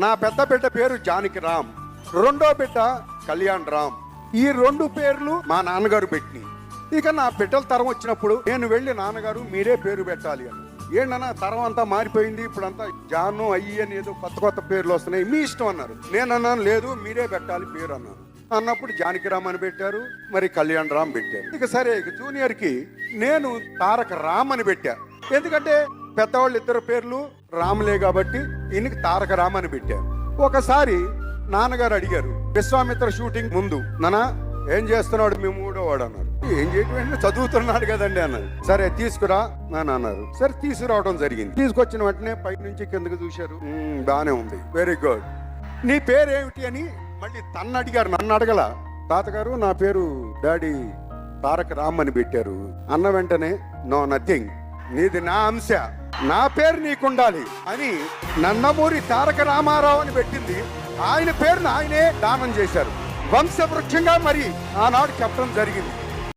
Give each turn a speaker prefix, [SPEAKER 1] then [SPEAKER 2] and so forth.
[SPEAKER 1] నా పెద్ద బిడ్డ పేరు జానకి రామ్, రెండో బిడ్డ కళ్యాణ్ రామ్. ఈ రెండు పేర్లు మా నాన్నగారు పెట్టి, ఇక నా బిడ్డల తరం వచ్చినప్పుడు నేను వెళ్ళి నాన్నగారు మీరే పేరు పెట్టాలి అని. ఏంటన్నా తరం అంతా మారిపోయింది, ఇప్పుడంతా జాను అయ్యి అని ఏదో కొత్త కొత్త పేర్లు వస్తున్నాయి, మీ ఇష్టం అన్నారు. నేను అన్నాను లేదు మీరే పెట్టాలి పేరు అన్నాను. అన్నప్పుడు జానకి రామ్ అని పెట్టారు, మరి కళ్యాణ్ రామ్ పెట్టారు. ఇక సరే ఇక జూనియర్ కి నేను తారక రామ్ అని పెట్టా, ఎందుకంటే పెద్దవాళ్ళు ఇద్దరు పేర్లు రాములే కాబట్టి ఈయనకి తారక రామ్ అని పెట్టారు. ఒకసారి నాన్నగారు అడిగారు విశ్వామిత్ర షూటింగ్ ముందు, నాన్న ఏం చేస్తున్నాడు మీ మూడోవాడు అన్నారు. ఏం చేయటం చదువుతున్నాడు కదండి అన్నారు. సరే తీసుకురా అని అన్నారు. సరే తీసుకురావడం జరిగింది. తీసుకొచ్చిన వెంటనే పై నుంచి కిందకి చూశారు, బానే ఉంది, వెరీ గుడ్. నీ పేరు ఏమిటి అని మళ్ళీ తన్ను అడిగారు, నన్ను అడగల. తాతగారు నా పేరు డాడీ తారక రామ్ అని పెట్టారు అన్న వెంటనే నో నథింగ్, నీది నా అంశ, నా పేరు నీకుండాలి అని నందమూరి తారక రామారావు అని పెట్టింది. ఆయన పేరును ఆయనే దానం చేశారు, వంశవృక్షంగా మరి ఆనాడు చెప్పడం జరిగింది.